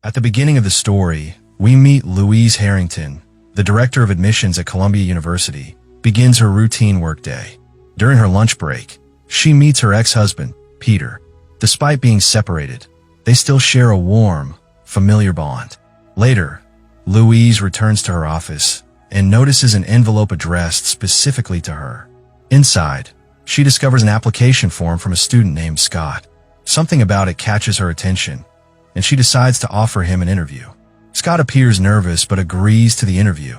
At the beginning of the story, we meet Louise Harrington, the director of admissions at Columbia University, begins her routine workday. During her lunch break, she meets her ex-husband, Peter. Despite being separated, they still share a warm, familiar bond. Later, Louise returns to her office and notices an envelope addressed specifically to her. Inside, she discovers an application form from a student named Scott. Something about it catches her attention, and she decides to offer him an interview. Scott appears nervous but agrees to the interview,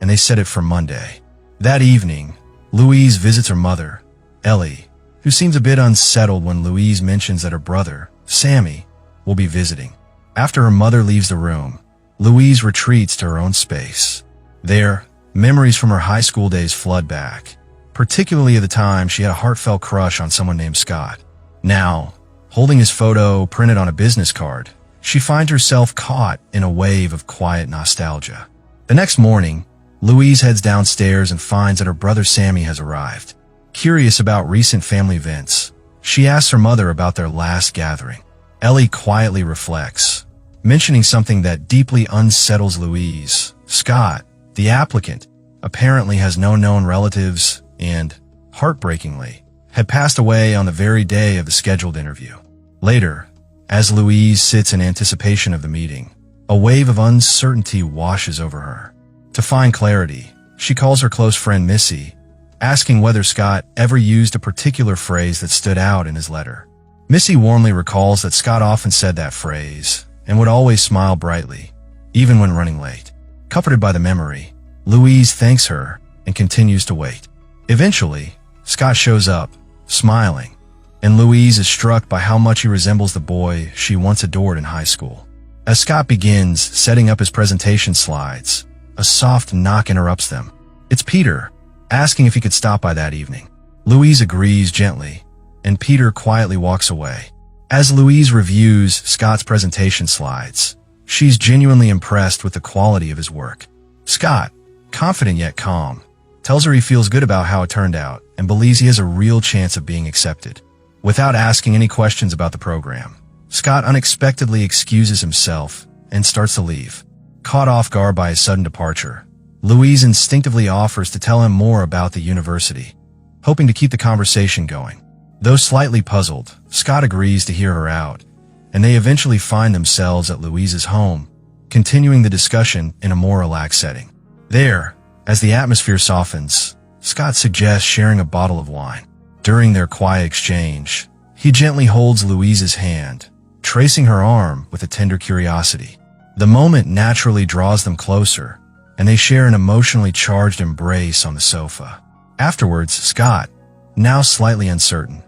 and they set it for Monday. That evening, Louise visits her mother, Ellie, who seems a bit unsettled when Louise mentions that her brother, Sammy, will be visiting. After her mother leaves the room, Louise retreats to her own space. There, memories from her high school days flood back, particularly of the time she had a heartfelt crush on someone named Scott. Now, holding his photo printed on a business card, she finds herself caught in a wave of quiet nostalgia. The next morning, Louise heads downstairs and finds that her brother Sammy has arrived. Curious about recent family events, she asks her mother about their last gathering. Ellie quietly reflects, mentioning something that deeply unsettles Louise. Scott, the applicant, apparently has no known relatives and, heartbreakingly, had passed away on the very day of the scheduled interview. Later, as Louise sits in anticipation of the meeting, a wave of uncertainty washes over her. To find clarity, she calls her close friend Missy, asking whether Scott ever used a particular phrase that stood out in his letter. Missy warmly recalls that Scott often said that phrase and would always smile brightly, even when running late. Comforted by the memory, Louise thanks her and continues to wait. Eventually, Scott shows up, smiling, and Louise is struck by how much he resembles the boy she once adored in high school. As Scott begins setting up his presentation slides, a soft knock interrupts them. It's Peter, asking if he could stop by that evening. Louise agrees gently, and Peter quietly walks away. As Louise reviews Scott's presentation slides, she's genuinely impressed with the quality of his work. Scott, confident yet calm, tells her he feels good about how it turned out and believes he has a real chance of being accepted. Without asking any questions about the program, Scott unexpectedly excuses himself and starts to leave. Caught off guard by his sudden departure, Louise instinctively offers to tell him more about the university, hoping to keep the conversation going. Though slightly puzzled, Scott agrees to hear her out, and they eventually find themselves at Louise's home, continuing the discussion in a more relaxed setting. There, as the atmosphere softens, Scott suggests sharing a bottle of wine. During their quiet exchange, he gently holds Louise's hand, tracing her arm with a tender curiosity. The moment naturally draws them closer, and they share an emotionally charged embrace on the sofa. Afterwards, Scott, now slightly uncertain,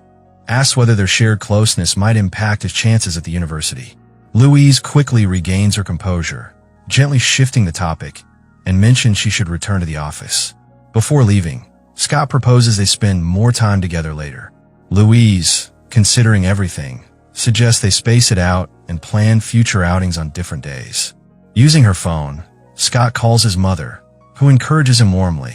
asks whether their shared closeness might impact his chances at the university. Louise quickly regains her composure, gently shifting the topic, and mentions she should return to the office. Before leaving, Scott proposes they spend more time together later. Louise, considering everything, suggests they space it out and plan future outings on different days. Using her phone, Scott calls his mother, who encourages him warmly,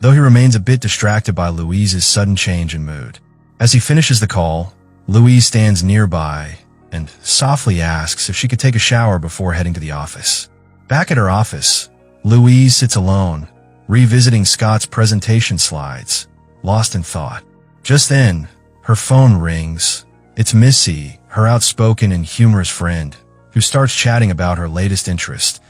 though he remains a bit distracted by Louise's sudden change in mood. As he finishes the call, Louise stands nearby and softly asks if she could take a shower before heading to the office. Back at her office, Louise sits alone, revisiting Scott's presentation slides, lost in thought. Just then, her phone rings. It's Missy, her outspoken and humorous friend, who starts chatting about her latest interest,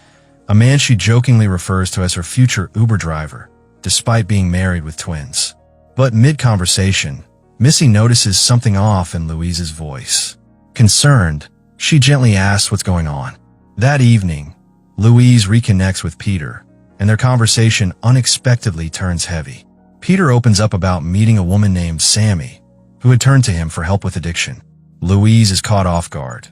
a man she jokingly refers to as her future Uber driver, despite being married with twins. But mid-conversation, Missy notices something off in Louise's voice. Concerned, she gently asks what's going on. That evening, Louise reconnects with Peter, and their conversation unexpectedly turns heavy. Peter opens up about meeting a woman named Sammy, who had turned to him for help with addiction. Louise is caught off guard.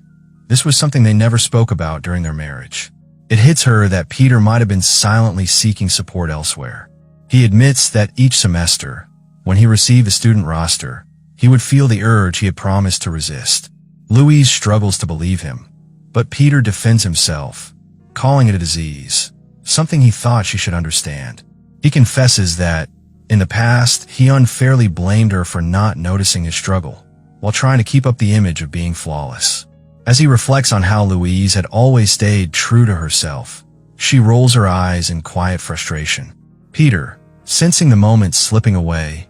This was something they never spoke about during their marriage. It hits her that Peter might have been silently seeking support elsewhere. He admits that each semester, when he received a student roster, he would feel the urge he had promised to resist. Louise struggles to believe him, but Peter defends himself, calling it a disease, something he thought she should understand. He confesses that, in the past, he unfairly blamed her for not noticing his struggle, while trying to keep up the image of being flawless. As he reflects on how Louise had always stayed true to herself, she rolls her eyes in quiet frustration. Peter, sensing the moment slipping away,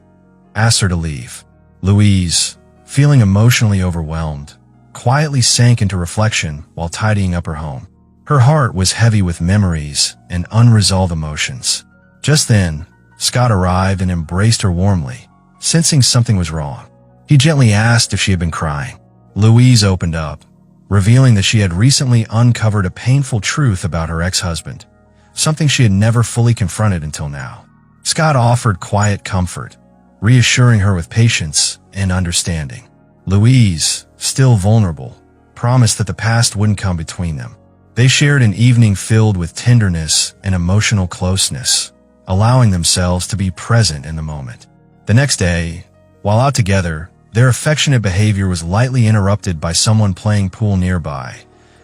asks her to leave. Louise, feeling emotionally overwhelmed, quietly sank into reflection while tidying up her home. Her heart was heavy with memories and unresolved emotions. Just then, Scott arrived and embraced her warmly, sensing something was wrong. He gently asked if she had been crying. Louise opened up, revealing that she had recently uncovered a painful truth about her ex-husband, something she had never fully confronted until now. Scott offered quiet comfort, reassuring her with patience and understanding. Louise, still vulnerable, promised that the past wouldn't come between them. They shared an evening filled with tenderness and emotional closeness, allowing themselves to be present in the moment. The next day, while out together, their affectionate behavior was lightly interrupted by someone playing pool nearby,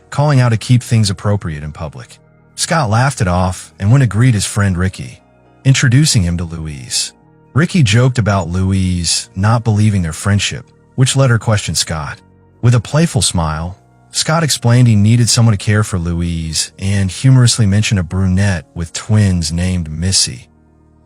calling out to keep things appropriate in public. Scott laughed it off and went to greet his friend Ricky, introducing him to Louise. Ricky joked about Louise not believing their friendship, which led her question Scott. With a playful smile, Scott explained he needed someone to care for Louise and humorously mentioned a brunette with twins named Missy,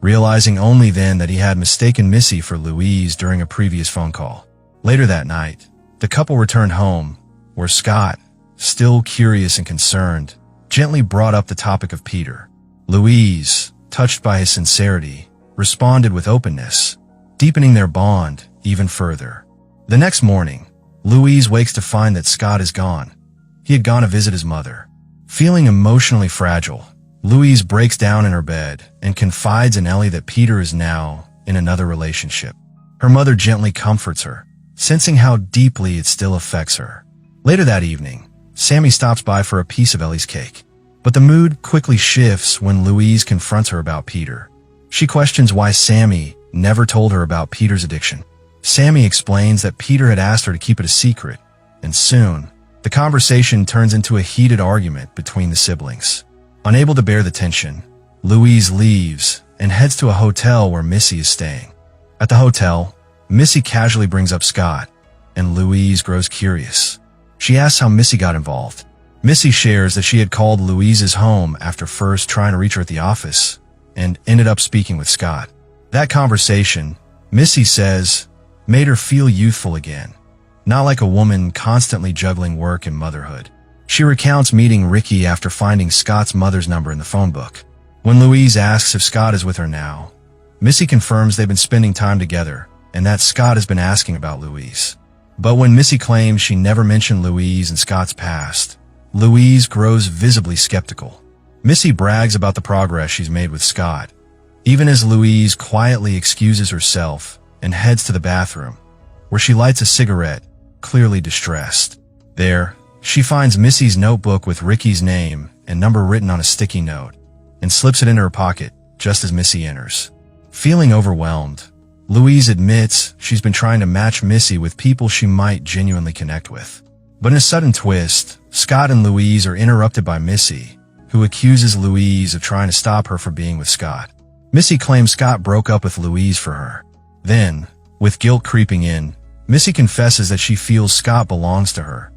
realizing only then that he had mistaken Missy for Louise during a previous phone call. Later that night, the couple returned home, where Scott, still curious and concerned, gently brought up the topic of Peter. Louise, touched by his sincerity, responded with openness, deepening their bond even further. The next morning, Louise wakes to find that Scott is gone. He had gone to visit his mother. Feeling emotionally fragile, Louise breaks down in her bed and confides in Ellie that Peter is now in another relationship. Her mother gently comforts her, sensing how deeply it still affects her. Later that evening, Sammy stops by for a piece of Ellie's cake, but the mood quickly shifts when Louise confronts her about Peter. She questions why Sammy never told her about Peter's addiction. Sammy explains that Peter had asked her to keep it a secret, and soon, the conversation turns into a heated argument between the siblings. Unable to bear the tension, Louise leaves and heads to a hotel where Missy is staying. At the hotel, Missy casually brings up Scott, and Louise grows curious. She asks how Missy got involved. Missy shares that she had called Louise's home after first trying to reach her at the office, and ended up speaking with Scott. That conversation, Missy says, made her feel youthful again, not like a woman constantly juggling work and motherhood. She recounts meeting Ricky after finding Scott's mother's number in the phone book. When Louise asks if Scott is with her now, Missy confirms they've been spending time together and that Scott has been asking about Louise. But when Missy claims she never mentioned Louise and Scott's past, Louise grows visibly skeptical. Missy brags about the progress she's made with Scott, even as Louise quietly excuses herself and heads to the bathroom, where she lights a cigarette, clearly distressed. There, she finds Missy's notebook with Ricky's name and number written on a sticky note, and slips it into her pocket just as Missy enters. Feeling overwhelmed, Louise admits she's been trying to match Missy with people she might genuinely connect with. But in a sudden twist, Scott and Louise are interrupted by Missy, who accuses Louise of trying to stop her from being with Scott. Missy claims Scott broke up with Louise for her. Then, with guilt creeping in, Missy confesses that she feels Scott belongs to her,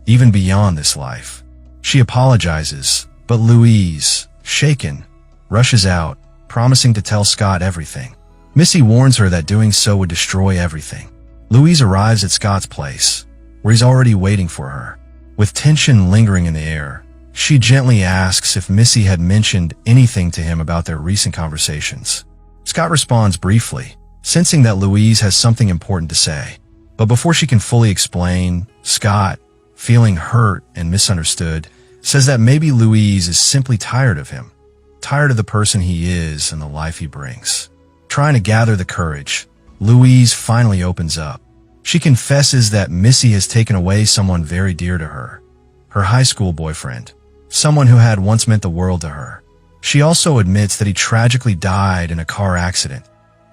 even beyond this life. She apologizes, but Louise, shaken, rushes out, promising to tell Scott everything. Missy warns her that doing so would destroy everything. Louise arrives at Scott's place, where he's already waiting for her. With tension lingering in the air, she gently asks if Missy had mentioned anything to him about their recent conversations. Scott responds briefly, sensing that Louise has something important to say. But before she can fully explain, Scott, feeling hurt and misunderstood, says that maybe Louise is simply tired of him, tired of the person he is and the life he brings. Trying to gather the courage, Louise finally opens up. She confesses that Missy has taken away someone very dear to her, her high school boyfriend, someone who had once meant the world to her. She also admits that he tragically died in a car accident,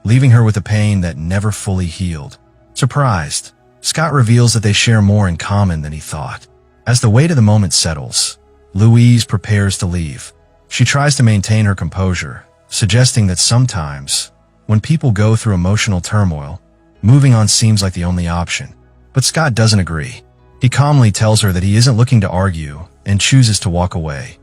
leaving her with a pain that never fully healed. Surprised, Scott reveals that they share more in common than he thought. As the weight of the moment settles, Louise prepares to leave. She tries to maintain her composure, suggesting that sometimes, when people go through emotional turmoil, moving on seems like the only option. But Scott doesn't agree. He calmly tells her that he isn't looking to argue and chooses to walk away,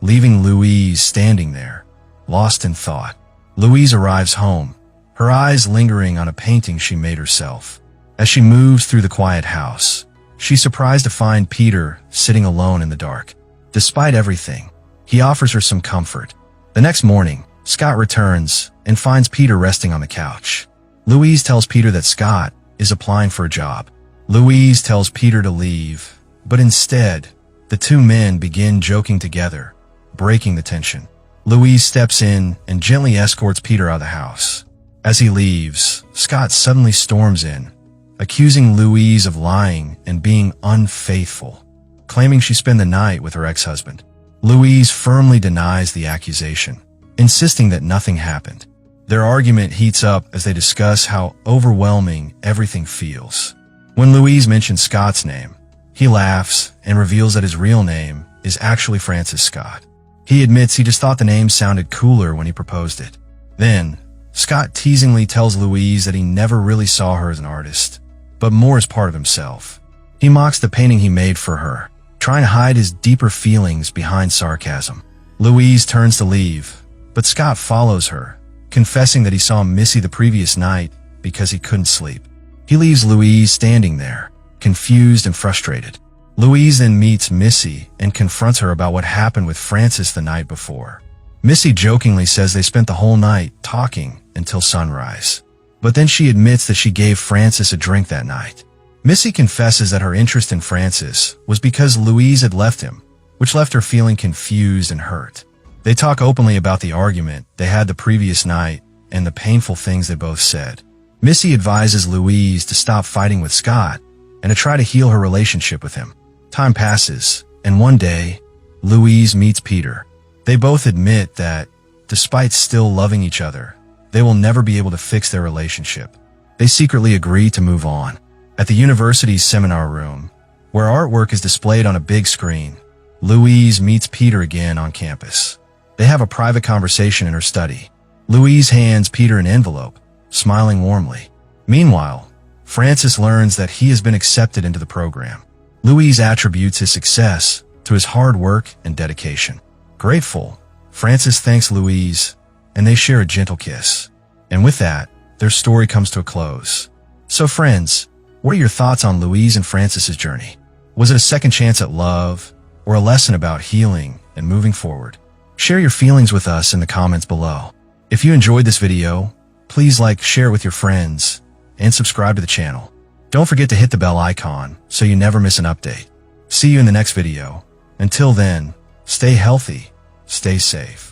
leaving Louise standing there, lost in thought. Louise arrives home, her eyes lingering on a painting she made herself. As she moves through the quiet house, she's surprised to find Peter sitting alone in the dark. Despite everything, he offers her some comfort. The next morning, Scott returns and finds Peter resting on the couch. Louise tells Peter that Scott is applying for a job. Louise tells Peter to leave, but instead, the two men begin joking together, breaking the tension. Louise steps in and gently escorts Peter out of the house. As he leaves, Scott suddenly storms in, accusing Louise of lying and being unfaithful, claiming she spent the night with her ex-husband. Louise firmly denies the accusation, insisting that nothing happened. Their argument heats up as they discuss how overwhelming everything feels. When Louise mentions Scott's name, he laughs and reveals that his real name is actually Francis Scott. He admits he just thought the name sounded cooler when he proposed it. Then, Scott teasingly tells Louise that he never really saw her as an artist, but more as part of himself. He mocks the painting he made for her, trying to hide his deeper feelings behind sarcasm. Louise turns to leave, but Scott follows her, confessing that he saw Missy the previous night because he couldn't sleep. He leaves Louise standing there, confused and frustrated. Louise then meets Missy and confronts her about what happened with Francis the night before. Missy jokingly says they spent the whole night talking until sunrise, but then she admits that she gave Francis a drink that night. Missy confesses that her interest in Francis was because Louise had left him, which left her feeling confused and hurt. They talk openly about the argument they had the previous night and the painful things they both said. Missy advises Louise to stop fighting with Scott and to try to heal her relationship with him. Time passes, and one day, Louise meets Peter. They both admit that, despite still loving each other, they will never be able to fix their relationship. They secretly agree to move on. At the university's seminar room, where artwork is displayed on a big screen, Louise meets Peter again on campus. They have a private conversation in her study. Louise hands Peter an envelope, smiling warmly. Meanwhile, Francis learns that he has been accepted into the program. Louise attributes his success to his hard work and dedication. Grateful, Francis thanks Louise, and they share a gentle kiss. And with that, their story comes to a close. So friends, what are your thoughts on Louise and Francis's journey? Was it a second chance at love, or a lesson about healing and moving forward? Share your feelings with us in the comments below. If you enjoyed this video, please like, share it with your friends, and subscribe to the channel. Don't forget to hit the bell icon so you never miss an update. See you in the next video. Until then, stay healthy, stay safe.